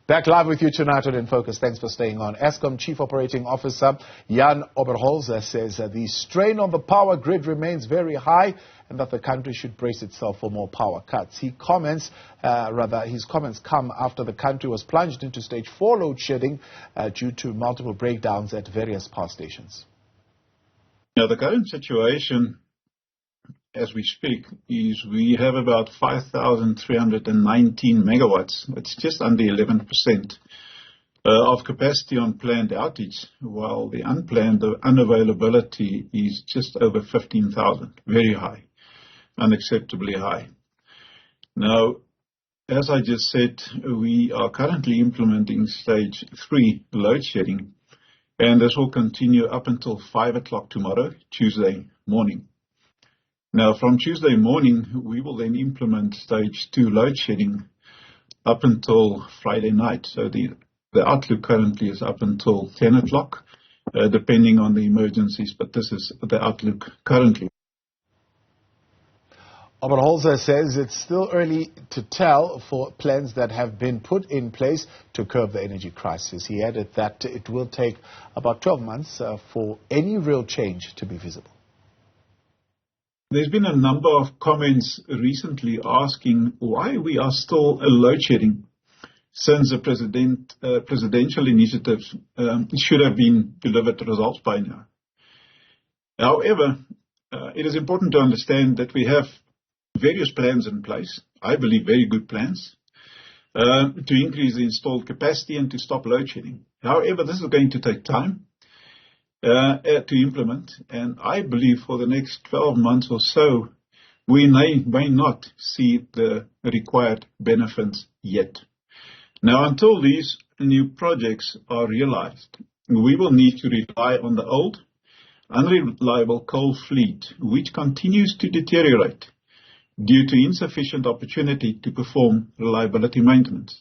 Back live with you tonight on In Focus. Thanks for staying on. Eskom Chief Operating Officer Jan Oberholzer says that the strain on the power grid remains very high and that the country should brace itself for more power cuts. His comments come after the country was plunged into stage 4 load shedding due to multiple breakdowns at various power stations. Now, the current situation as we speak is we have about 5,319 megawatts. It's just under 11% of capacity on planned outage, while the unplanned unavailability is just over 15,000. Very high, unacceptably high. Now, as I just said, we are currently implementing stage 3 load shedding, and this will continue up until 5 o'clock tomorrow, Tuesday morning. Now, from Tuesday morning, we will then implement stage 2 load shedding up until Friday night. So the outlook currently is up until 10 o'clock, depending on the emergencies, but this is the outlook currently. Oberholzer says it's still early to tell for plans that have been put in place to curb the energy crisis. He added that it will take about 12 months for any real change to be visible. There's been a number of comments recently asking why we are still load shedding, since the presidential initiatives should have been delivered results by now. However, it is important to understand that we have various plans in place, I believe very good plans, to increase the installed capacity and to stop load shedding. However, this is going to take time to implement, and I believe for the next 12 months or so, we may not see the required benefits yet. Now, until these new projects are realized, we will need to rely on the old, unreliable coal fleet, which continues to deteriorate due to insufficient opportunity to perform reliability maintenance.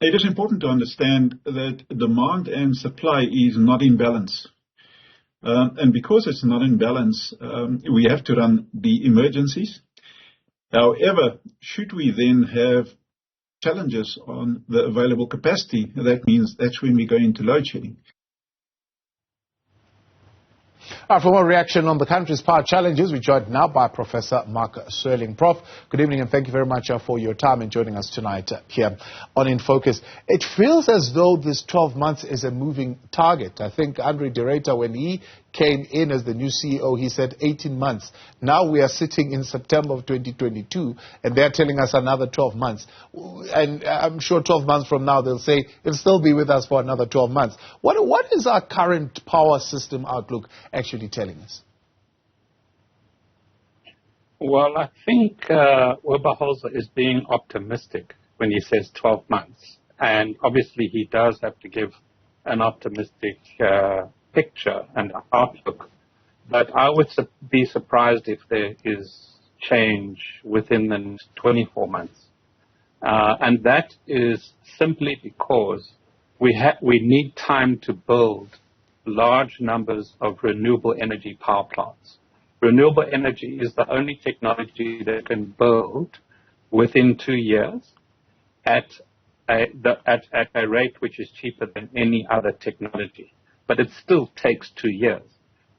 It is important to understand that demand and supply is not in balance. And because it's not in balance, we have to run the emergencies. However, should we then have challenges on the available capacity, that means that's when we go into load shedding. For more reaction on the country's power challenges, we're joined now by Professor Mark Swilling. Prof, good evening and thank you very much for your time and joining us tonight here on In Focus. It feels as though this 12 months is a moving target. I think Andre de Ruyter, when he came in as the new CEO, he said 18 months. Now we are sitting in September of 2022 and they're telling us another 12 months. And I'm sure 12 months from now they'll say it'll still be with us for another 12 months. What is our current power system outlook actually telling us? Well, I think Oberholzer is being optimistic when he says 12 months. And obviously he does have to give an optimistic picture and outlook. But I would be surprised if there is change within the next 24 months. And that is simply because we need time to build large numbers of renewable energy power plants. Renewable energy is the only technology that can build within 2 years at a rate which is cheaper than any other technology. But it still takes 2 years.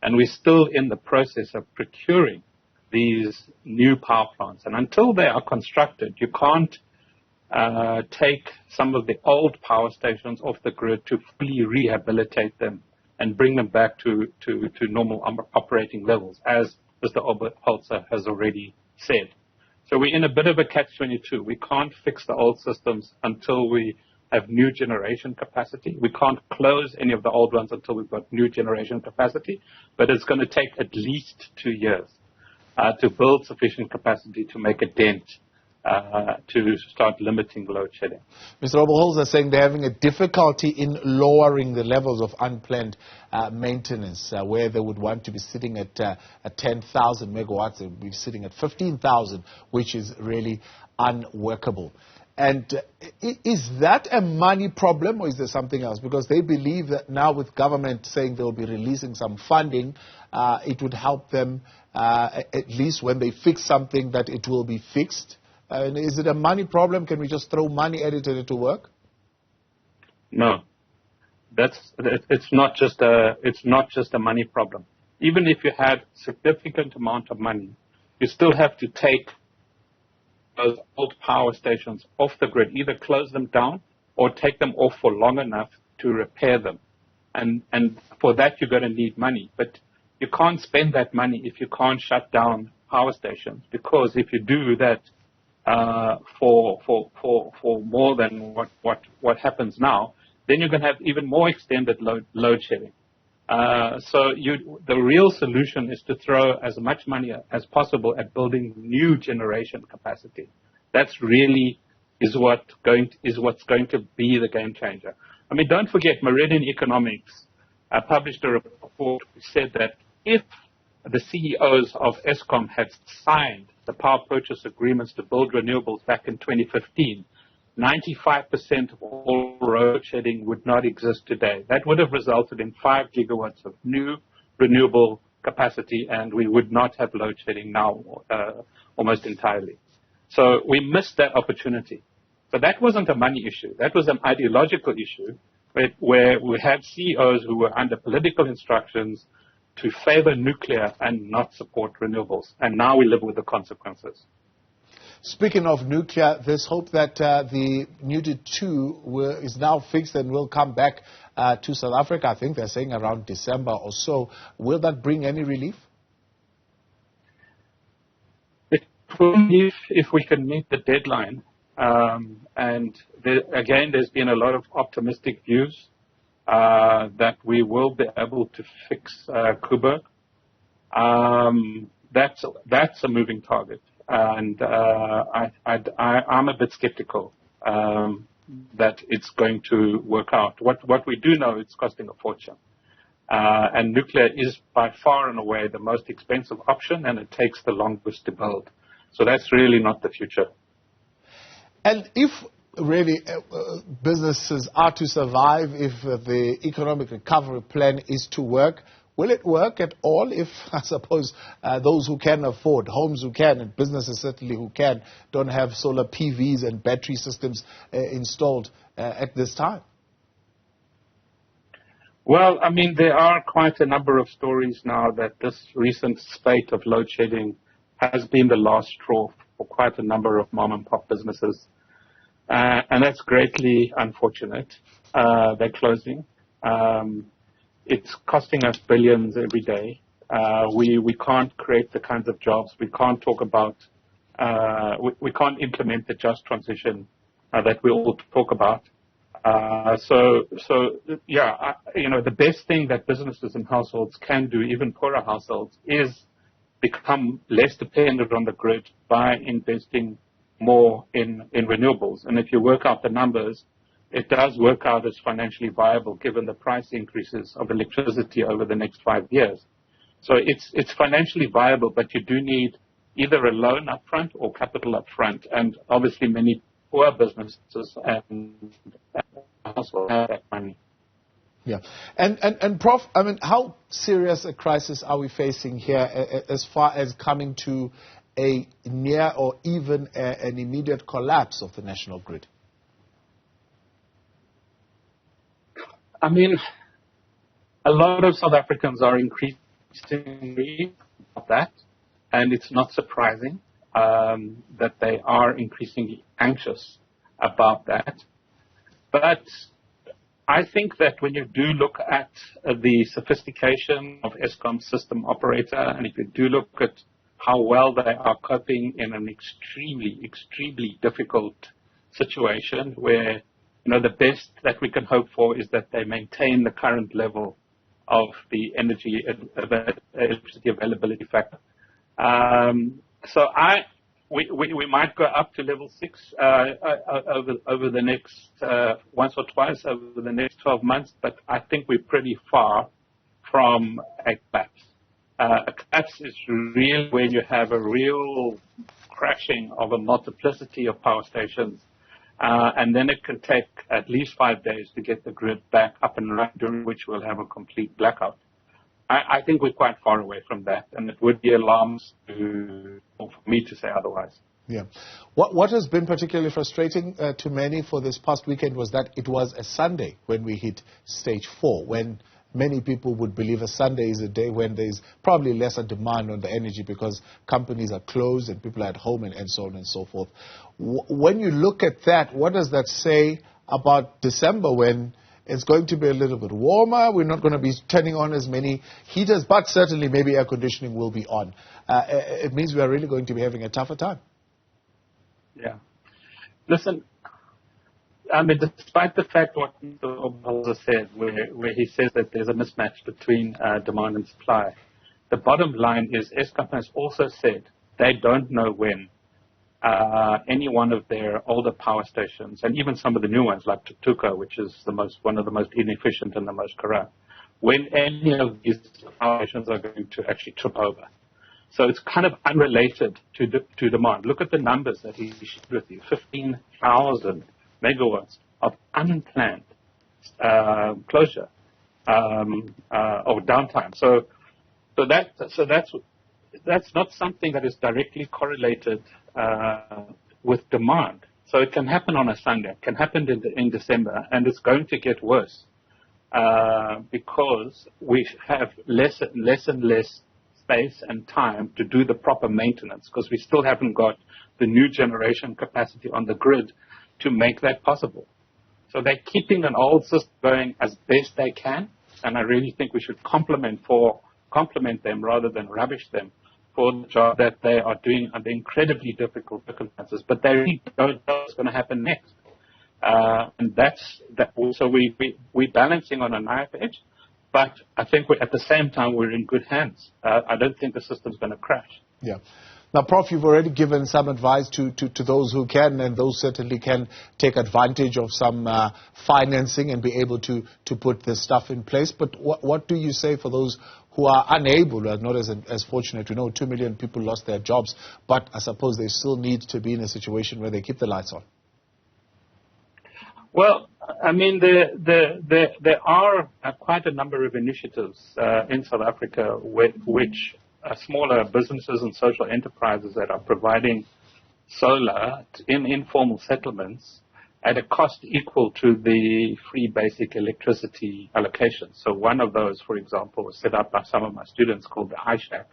And we're still in the process of procuring these new power plants. And until they are constructed, you can't take some of the old power stations off the grid to fully rehabilitate them and bring them back to normal operating levels, as Mr. Oberholzer has already said. So we're in a bit of a catch-22. We can't fix the old systems until we have new generation capacity. We can't close any of the old ones until we've got new generation capacity, but it's going to take at least 2 years to build sufficient capacity to make a dent to start limiting load shedding. Mr. Oberholzer is saying they're having a difficulty in lowering the levels of unplanned maintenance, where they would want to be sitting at 10,000 megawatts, they would be sitting at 15,000, which is really unworkable. And is that a money problem or is there something else? Because they believe that now with government saying they'll be releasing some funding, it would help them, at least when they fix something, that it will be fixed. And is it a money problem? Can we just throw money at it and it will work? No, it's not just a money problem. Even if you had significant amount of money, you still have to take those old power stations off the grid, either close them down or take them off for long enough to repair them. And for that, you're going to need money. But you can't spend that money if you can't shut down power stations, because if you do that for more than what happens now, then you're going to have even more extended load shedding. So the real solution is to throw as much money as possible at building new generation capacity. That's really what's going to be the game changer. I mean, don't forget, Meridian Economics published a report which said that if the CEOs of Eskom had signed the power purchase agreements to build renewables back in 2015, 95% of all load shedding would not exist today. That would have resulted in 5 gigawatts of new renewable capacity, and we would not have load shedding now almost entirely. So we missed that opportunity. But that wasn't a money issue. That was an ideological issue where we had CEOs who were under political instructions to favor nuclear and not support renewables. And now we live with the consequences. Speaking of nuclear, there's hope that the Newt 2 is now fixed and will come back to South Africa. I think they're saying around December or so. Will that bring any relief? It will if we can meet the deadline. And again, there's been a lot of optimistic views that we will be able to fix Kuberg. That's a moving target. And I'm a bit skeptical that it's going to work out. What we do know, it's costing a fortune. And nuclear is by far and away the most expensive option, and it takes the longest to build. So that's really not the future. And if really businesses are to survive, if the economic recovery plan is to work, will it work at all if, I suppose, those who can afford, homes who can, and businesses certainly who can, don't have solar PVs and battery systems installed at this time? Well, I mean, there are quite a number of stories now that this recent spate of load shedding has been the last straw for quite a number of mom-and-pop businesses. And that's greatly unfortunate. They're closing. It's costing us billions every day. We can't create the kinds of jobs. We can't talk about, we can't implement the just transition that we all talk about. The best thing that businesses and households can do, even poorer households, is become less dependent on the grid by investing more in renewables. And if you work out the numbers, it does work out as financially viable given the price increases of electricity over the next 5 years. So it's financially viable, but you do need either a loan upfront or capital upfront. And obviously many poor businesses and households have that money. Yeah. And Prof, I mean, how serious a crisis are we facing here as far as coming to a near or even an immediate collapse of the national grid? I mean, a lot of South Africans are increasingly about that, and it's not surprising that they are increasingly anxious about that. But I think that when you do look at the sophistication of Eskom's system operator, and if you do look at how well they are coping in an extremely, extremely difficult situation where, you know, the best that we can hope for is that they maintain the current level of the electricity availability factor. We might go up to level 6 over the next once or twice over the next 12 months, but I think we're pretty far from a collapse. A collapse is really when you have a real crashing of a multiplicity of power stations, and then it can take at least 5 days to get the grid back up and running, during which we'll have a complete blackout. I think we're quite far away from that, and it would be alarming for me to say otherwise. Yeah. What has been particularly frustrating to many for this past weekend was that it was a Sunday when we hit stage 4, when many people would believe a Sunday is a day when there's probably lesser demand on the energy because companies are closed and people are at home and so on and so forth. When you look at that, what does that say about December when it's going to be a little bit warmer? We're not going to be turning on as many heaters, but certainly maybe air conditioning will be on. It means we are really going to be having a tougher time. Yeah. Listen, I mean, despite the fact what Mr. Oberholzer said, where he says that there's a mismatch between demand and supply, the bottom line is Eskom has also said they don't know when any one of their older power stations, and even some of the new ones like Tutuka, which is one of the most inefficient and the most corrupt, when any of these power stations are going to actually trip over. So it's kind of unrelated to demand. Look at the numbers that he shared with you: 15,000 megawatts of unplanned closure or downtime. So that's not something that is directly correlated with demand. So it can happen on a Sunday, it can happen in December, and it's going to get worse because we have less and less space and time to do the proper maintenance, because we still haven't got the new generation capacity on the grid to make that possible. So they're keeping an old system going as best they can, and I really think we should compliment them rather than rubbish them for the job that they are doing under incredibly difficult circumstances. But they really don't know what's going to happen next. And that's that. Also, we're balancing on a knife edge, but I think at the same time we're in good hands. I don't think the system's going to crash. Yeah. Now, Prof, you've already given some advice to those who can, and those certainly can take advantage of some financing and be able to put this stuff in place. But what do you say for those who are unable, are not as fortunate? We know 2 million people lost their jobs, but I suppose they still need to be in a situation where they keep the lights on. Well, I mean, there are quite a number of initiatives in South Africa which smaller businesses and social enterprises that are providing solar in informal settlements at a cost equal to the free basic electricity allocation. So one of those, for example, was set up by some of my students called the iShack,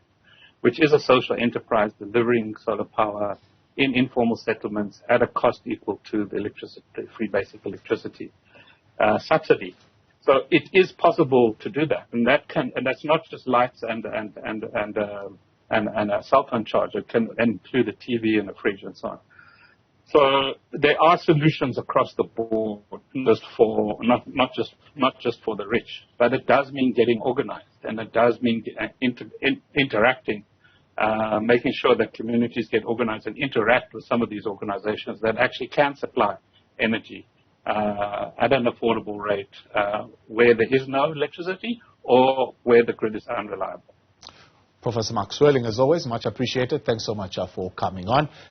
which is a social enterprise delivering solar power in informal settlements at a cost equal to the electricity, free basic electricity subsidy. So it is possible to do that, and that's not just lights and a cell phone charger. It can include a TV and a fridge and so on. So there are solutions across the board, just for not just for the rich, but it does mean getting organized, and it does mean interacting, making sure that communities get organized and interact with some of these organizations that actually can supply energy at an affordable rate where there is no electricity or where the grid is unreliable. Professor Mark Swilling, as always, much appreciated. Thanks so much for coming on.